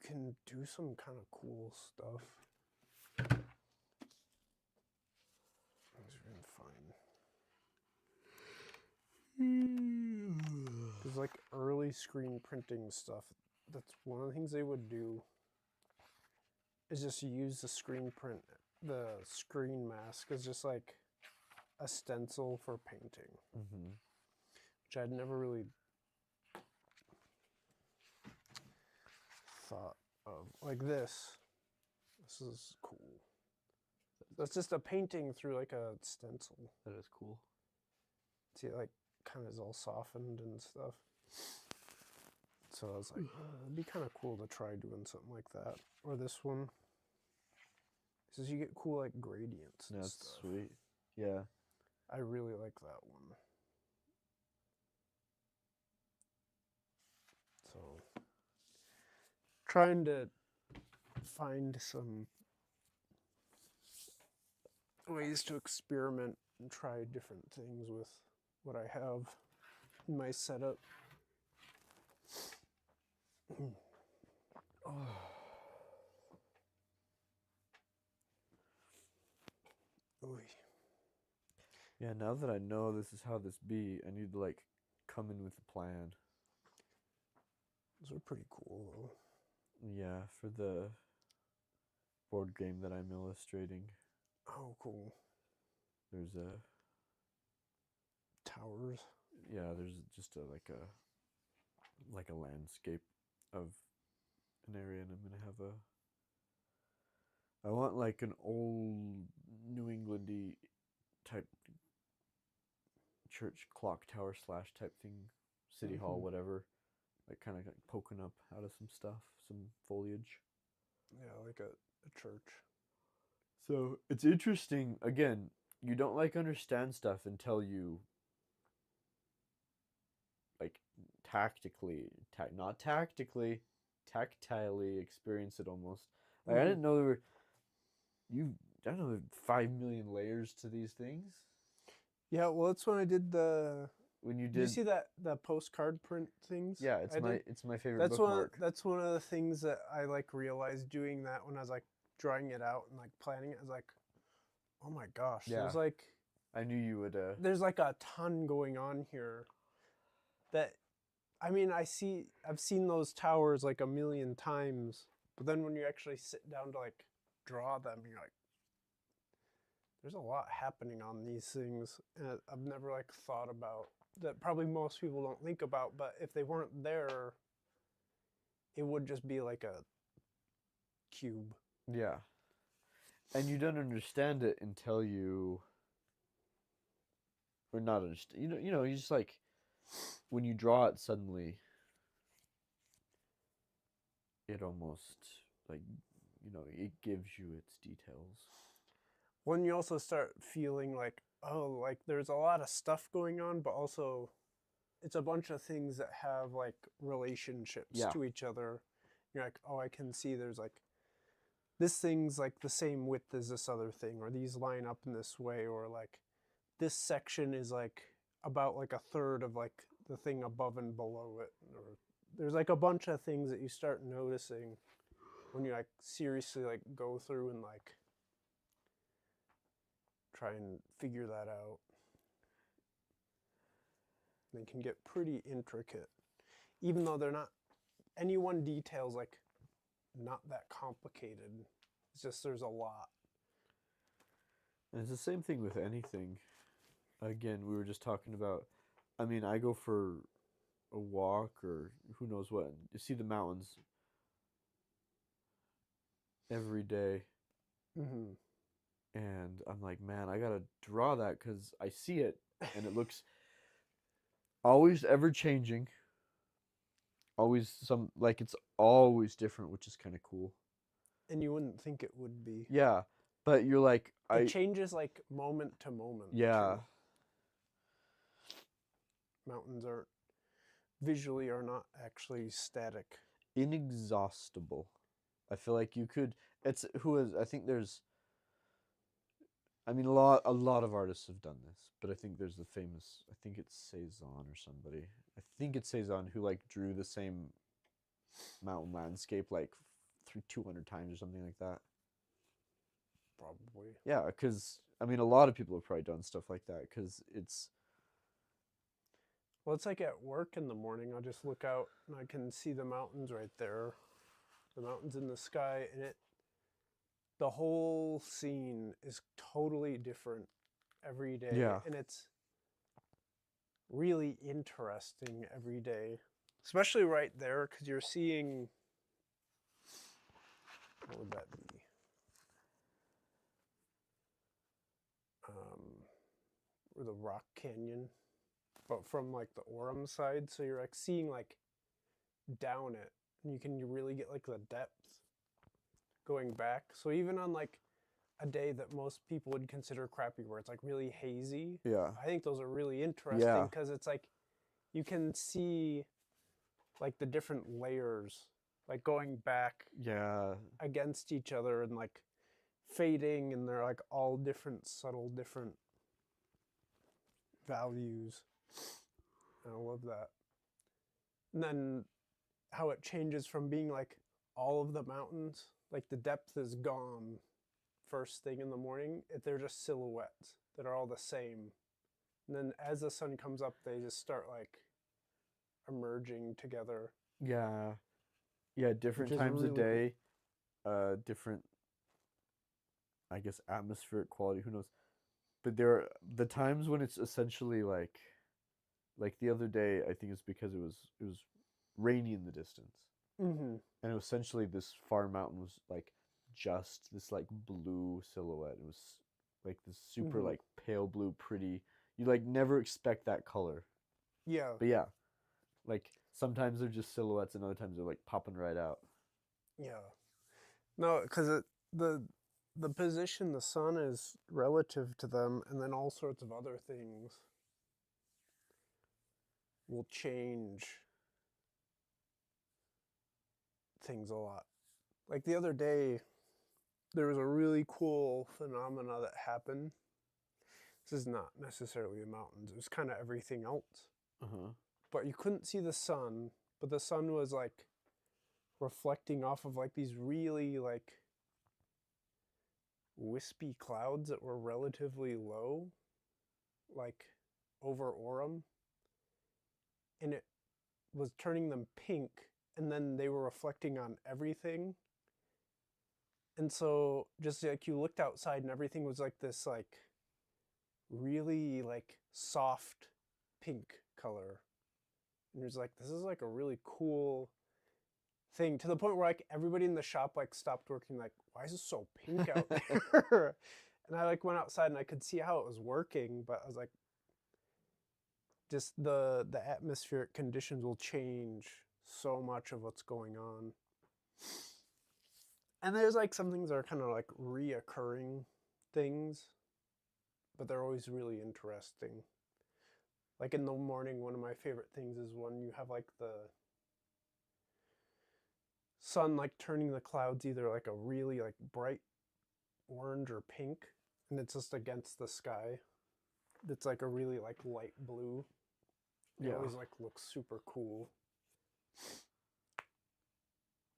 can do some kind of cool stuff. Let's even find. Because like early screen printing stuff, that's one of the things they would do is just use the screen print, the screen mask as just like a stencil for painting, which I'd never really thought of. Like this. This is cool. That's just a painting through like a stencil. That is cool. See, it like kind of is all softened and stuff. So I was like, it'd be kind of cool to try doing something like that. Or this one. It says you get cool like gradients and That's stuff. sweet. Yeah. I really like that one. So trying to find some ways to experiment and try different things with what I have in my setup. Oy. Yeah, now that I know this is how this be, I need to like come in with a plan. Those are pretty cool though. Yeah, for the board game that I'm illustrating. Oh, cool. There's a Towers. yeah, there's just a like a landscape of an area, and I'm gonna have I want like an old New Englandy type church clock tower / type thing, city hall, whatever. like kind of like poking up out of some stuff, some foliage. Yeah, like a church. So it's interesting. Again, you don't like understand stuff until you like not tactically, tactilely experience it almost. Like I didn't know there were I don't know 5 million layers to these things. Yeah, well, that's when I did the. When you Did you did, see that the postcard print things? yeah, I did. it's my favorite That's bookmark. that's one of the things that I like realized doing that when I was like drawing it out and like planning it. I was like, oh my gosh, Yeah. there's like I knew you would. there's like a ton going on here. That, I mean, I've seen those towers like a million times, but then when you actually sit down to like draw them, you're like, there's a lot happening on these things, and I've never like thought about that. Probably most people don't think about, but if they weren't there, it would just be like a cube. Yeah. And you don't understand it until you, or not understand. You just like when you draw it suddenly, it almost like it gives you its details. When you also start feeling like, oh, like there's a lot of stuff going on, but also it's a bunch of things that have like relationships to each other. You're like, oh, I can see there's like this thing's like the same width as this other thing, or these line up in this way, or like this section is like about like a third of like the thing above and below it, or there's like a bunch of things that you start noticing when you like seriously like go through and like try and figure that out. They can get pretty intricate, even though they're not, any one detail's like not that complicated. It's just there's a lot. And it's the same thing with anything. Again, we were just talking about, I mean, I go for a walk or who knows what. You see the mountains every day. Mm-hmm. And I'm like, man, I gotta draw that because I see it and it looks always ever changing. Always like it's always different, which is kind of cool. And you wouldn't think it would be. Yeah, but you're like, it changes like moment to moment. Yeah. Too. Mountains are visually are not actually static. Inexhaustible. I feel like you could. I think there's. I mean, a lot of artists have done this, but I think there's the famous. I think it's Cezanne or somebody. I think it's Cezanne who like drew the same mountain landscape like 200 times or something like that. Probably. Yeah, because I mean, a lot of people have probably done stuff like that because it's. Well, it's like at work in the morning. I just look out and I can see the mountains right there, the mountains in the sky, and the whole scene is totally different every day. Yeah. And it's really interesting every day, especially right there because you're seeing, what would that be? Or the Rock Canyon, but from like the Orem side, so you're like seeing like down it, and you can really get like the depth going back. So even on like a day that most people would consider crappy, where it's like really hazy, Yeah. I think those are really interesting because it's like you can see like the different layers like going back against each other and like fading, and they're like all different subtle different values. I love that. And then how it changes from being like all of the mountains, like the depth is gone first thing in the morning, they're just silhouettes that are all the same. And then as the sun comes up, they just start like emerging together. Yeah. Yeah, different times really of day, different, I guess, atmospheric quality, who knows. But there are the times when it's essentially like the other day, I think it's because it was rainy in the distance. Mm-hmm. And it was essentially this far mountain was like just this like blue silhouette. It was like this super like pale blue, pretty. You like never expect that color. Yeah. But yeah, like Sometimes they're just silhouettes, and other times they're like popping right out. Yeah. No, because the position the sun is relative to them, and then all sorts of other things will change things a lot. Like the other day, there was a really cool phenomena that happened. This is not necessarily the mountains. It was kind of everything else. Uh-huh. But you couldn't see the sun, but the sun was like reflecting off of like these really like wispy clouds that were relatively low, like over Orem. And it was turning them pink, and then they were reflecting on everything. And so just like you looked outside and everything was like this like really like soft pink color. And it was like, this is like a really cool thing, to the point where like everybody in the shop like stopped working, like, why is it so pink out there? And I like went outside and I could see how it was working, but I was like, just the atmospheric conditions will change so much of what's going on. And there's like some things that are kind of like reoccurring things, but they're always really interesting. Like in the morning, one of my favorite things is when you have like the sun like turning the clouds either like a really like bright orange or pink, and it's just against the sky. It's like a really like light blue. It always like looks super cool.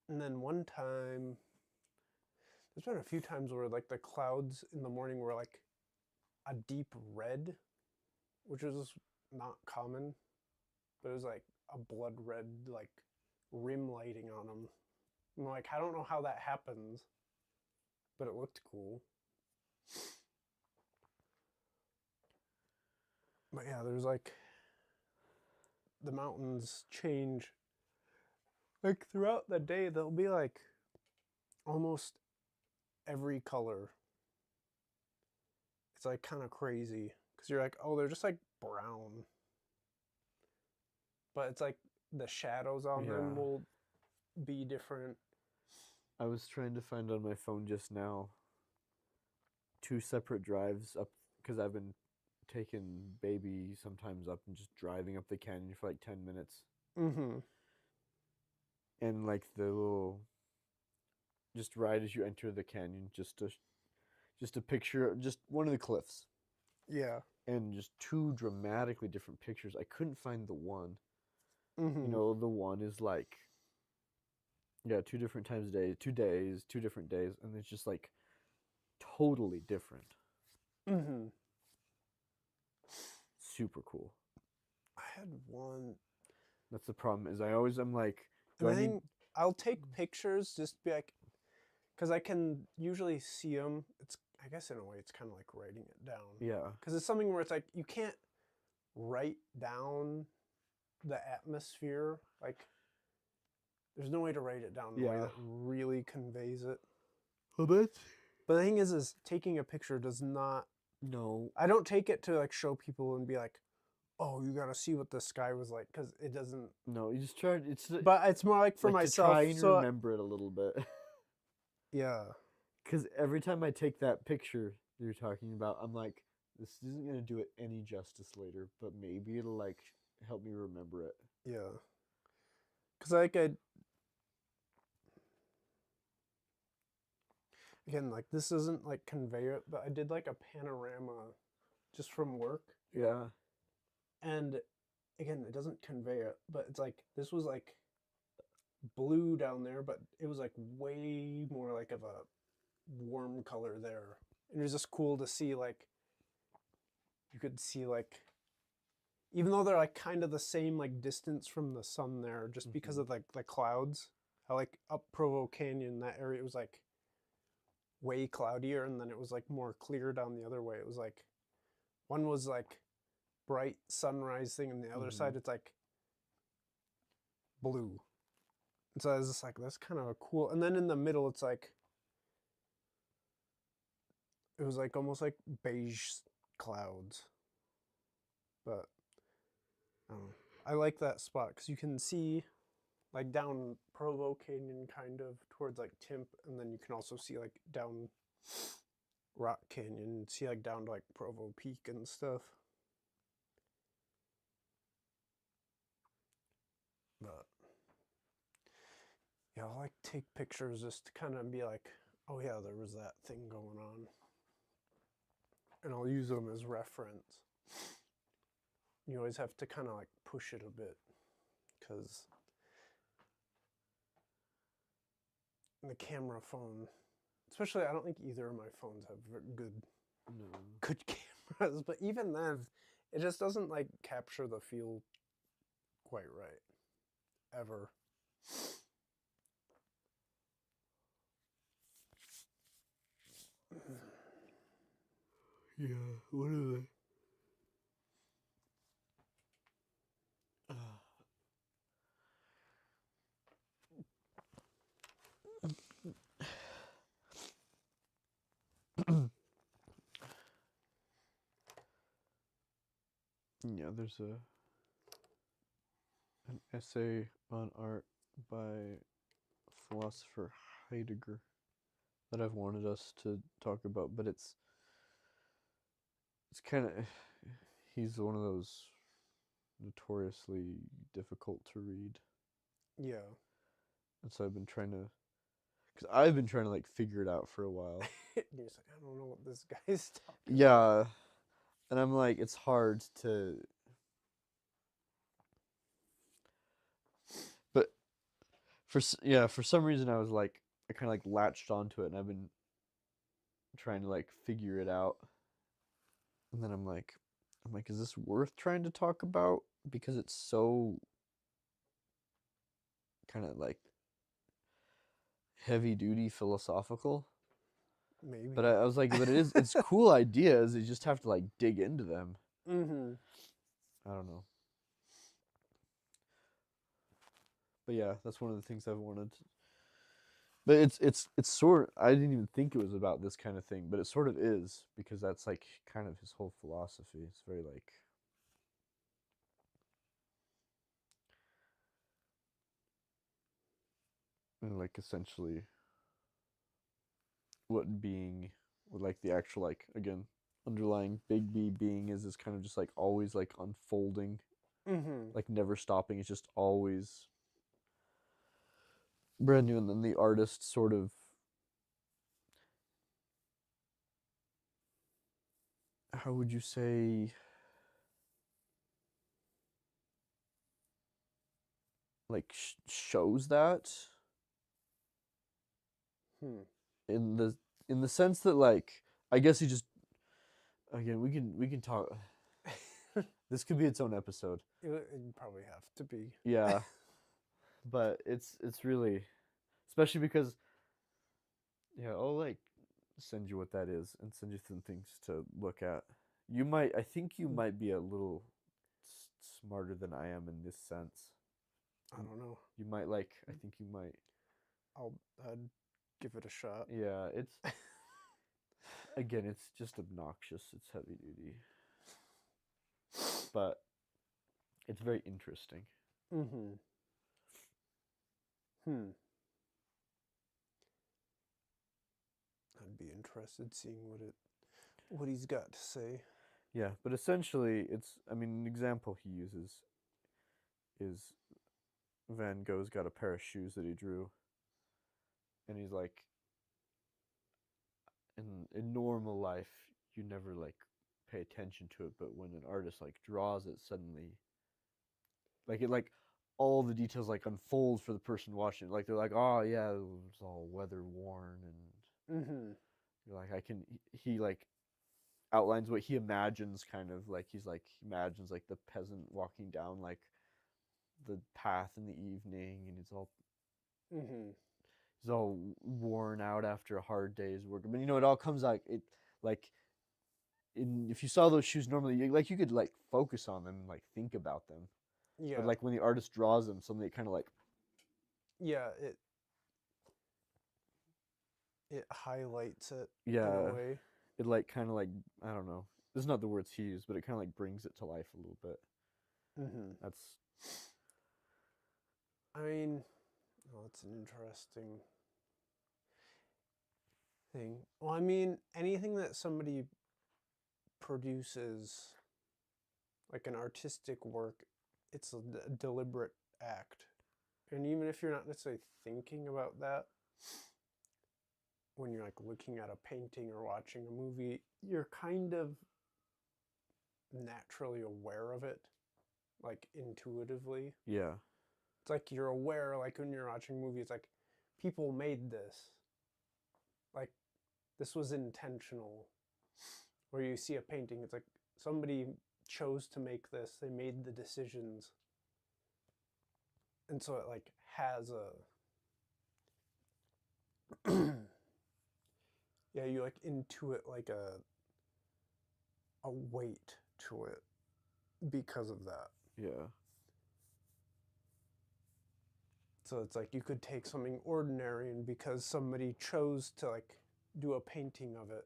And then one time, there's been a few times where like the clouds in the morning were like a deep red, which was not common, but it was like a blood red like rim lighting on them. I'm like, I don't know how that happens, but it looked cool. But yeah, there's like the mountains change. Like throughout the day, there'll be like almost every color. It's like kind of crazy because you're like, oh, they're just like brown. But it's like the shadows on them will be different. I was trying to find on my phone just now 2 separate drives up, because I've been taking baby sometimes up and just driving up the canyon for like 10 minutes. Mm-hmm. And like the little, just right as you enter the canyon, just a picture, just one of the cliffs. Yeah. And just 2 dramatically different pictures. I couldn't find the one. Mm-hmm. You know, the one is like, 2 different times a day, 2 days, 2 different days, and it's just like totally different. Mm-hmm. Super cool. I had one. That's the problem, is I'm like, do I need... I'll take pictures just to be like, because I can usually see them. It's, I guess in a way, it's kind of like writing it down. Yeah. Because it's something where it's like, you can't write down the atmosphere. Like, there's no way to write it down in a way that really conveys it. A bit. But the thing is taking a picture does not... No. I don't take it to like show people and be like, oh, you gotta see what the sky was like, because it doesn't... No, you just try, But it's more like for like myself. To try and remember it a little bit. Yeah. Because every time I take that picture you're talking about, I'm like, this isn't going to do it any justice later, but maybe it'll like help me remember it. Yeah. Because like again, like this isn't like convey it, but I did like a panorama just from work. Yeah. And again, it doesn't convey it, but it's like, this was like blue down there, but it was like way more like of a warm color there. And it was just cool to see, like, you could see like, even though they're like kind of the same like distance from the sun there, just because of like the clouds, how like up Provo Canyon, that area was like way cloudier, and then it was like more clear down the other way. It was like, one was like bright sunrise thing, and the other side it's like blue. And so I was just like, that's kind of a cool. And then in the middle, it's like, it was like almost like beige clouds. But I don't know. I like that spot because you can see like down Provo Canyon kind of towards like Timp, and then you can also see like down Rock Canyon, see like down to like Provo Peak and stuff. But yeah, I'll like take pictures just to kind of be like, oh yeah, there was that thing going on. And I'll use them as reference. You always have to kind of like push it a bit because the camera phone, especially, I don't think either of my phones have good cameras, but even then, it just doesn't like capture the feel quite right ever. Yeah, what are they? Yeah, there's an essay on art by philosopher Heidegger that I've wanted us to talk about, but it's kind of he's one of those notoriously difficult to read, Yeah. and so I've been trying to, because I've been trying to like figure it out for a while. You're just like, I don't know what this guy's talking Yeah, and I'm like, it's hard to, but for some reason I was like, I kind of like latched onto it, and I've been trying to like figure it out, and then I'm like, is this worth trying to talk about, because it's so kind of like heavy duty philosophical. Maybe. But I was like, but it's cool ideas. You just have to like dig into them. Mm-hmm. I don't know. But yeah, that's one of the things I've wanted. But it's sort. I didn't even think it was about this kind of thing, but it sort of is, because that's like kind of his whole philosophy. It's very like essentially what being, what like the actual like, again, underlying big B being is kind of just like always like unfolding, like never stopping. It's just always brand new, and then the artist sort of, how would you say, like shows that in the sense that, like, I guess he just, again, we can talk. This could be its own episode. It'd probably have to be. Yeah. But it's really, especially because, yeah, I'll like send you what that is and send you some things to look at. I think you might be a little smarter than I am in this sense. I don't know. You might like, I think you might. I'd give it a shot. Yeah, it's, again, it's just obnoxious. It's heavy duty. But it's very interesting. Mm-hmm. I'd be interested seeing what he's got to say. Yeah, but essentially it's, I mean, an example he uses is Van Gogh's got a pair of shoes that he drew, and he's like, in normal life you never like pay attention to it, but when an artist like draws it, suddenly like it, like all the details like unfold for the person watching it. Like they're like, oh yeah, it's all weather worn, and you're like, I can, he like outlines what he imagines, kind of like, he's like, he imagines like the peasant walking down like the path in the evening, and he's all worn out after a hard day's work. But you know, it all comes like it, like, if you saw those shoes normally, you could like focus on them and like think about them. Yeah. But like when the artist draws them, something that kind of like, yeah, it highlights it in yeah, a way. it like kind of like, I don't know, this is not the words he used, but it kind of like brings it to life a little bit. Mm-hmm. That's I mean, oh, it's an interesting thing. Well, I mean, anything that somebody produces, like an artistic work, it's a deliberate act. And even if you're not necessarily thinking about that, when you're like looking at a painting or watching a movie, you're kind of naturally aware of it, like intuitively. yeah. It's like you're aware, like when you're watching a movie, it's like people made this. Like this was intentional. Where you see a painting, it's like somebody chose to make this, they made the decisions. And so it like has a yeah, you like intuit like a weight to it because of that. Yeah. So it's like you could take something ordinary, and because somebody chose to like do a painting of it,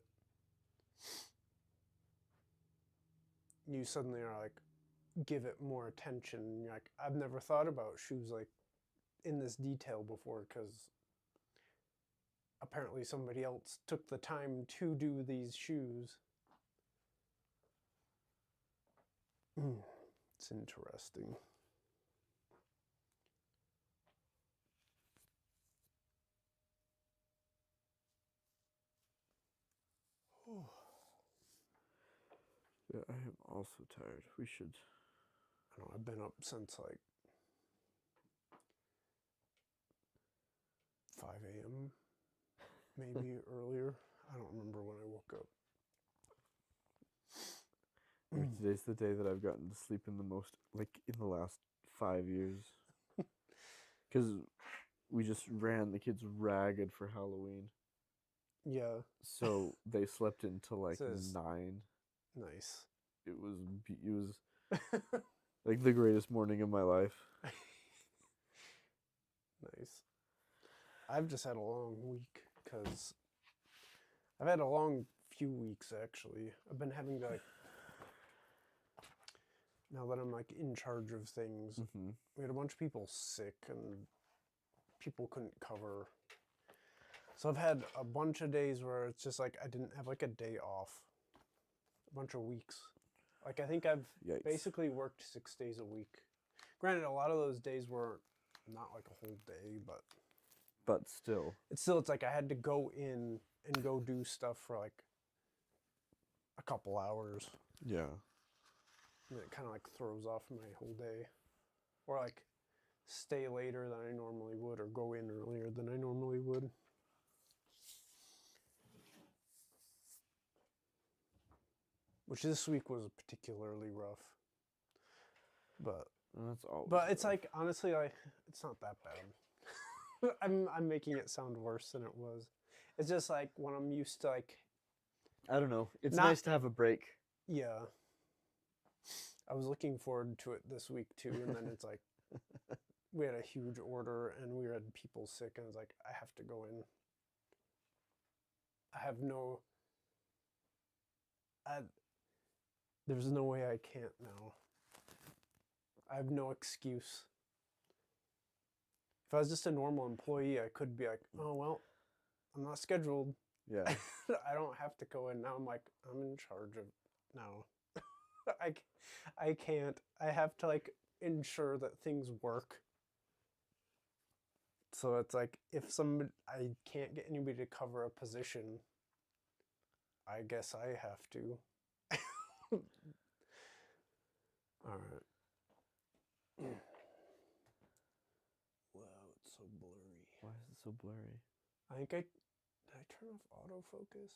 you suddenly are like give it more attention. And you're like, I've never thought about shoes like in this detail before because apparently somebody else took the time to do these shoes. It's interesting. Yeah, I am also tired. We should. I know I've been up since like 5 a.m. maybe earlier. I don't remember when I woke up. Today's the day that I've gotten to sleep in the most, like in the last 5 years. Because we just ran the kids ragged for Halloween. Yeah. So they slept until like Says- 9. Nice. It was like the greatest morning of my life. Nice. I've just had a long week because I've had a long few weeks actually. I've been having to like, now that I'm like in charge of things, Mm-hmm. we had a bunch of people sick and people couldn't cover. So I've had a bunch of days where it's just like I didn't have like a day off. A bunch of weeks. Like I think I've Yikes. basically worked 6 days a week. Granted, a lot of those days were not like a whole day, But still. it's like I had to go in and go do stuff for like a couple hours. Yeah. And it kind of like throws off my whole day. Or like stay later than I normally would or go in earlier than I normally would. Which this week was particularly rough. But That's all. But it's like honestly, like it's not that bad. I'm making it sound worse than it was. It's just like when I'm used to like I don't know. It's not- nice to have a break. yeah. I was looking forward to it this week too, and then it's like we had a huge order and we had people sick, and it's like I have to go in. There's no way I can't now. I have no excuse. If I was just a normal employee, I could be like, oh, well, I'm not scheduled. Yeah. I don't have to go in. Now I'm like, I'm in charge of now. I can't. I have to like ensure that things work. So it's like if I can't get anybody to cover a position, I guess I have to. All right. Wow, it's so blurry. Why is it so blurry? I think did I turn off autofocus?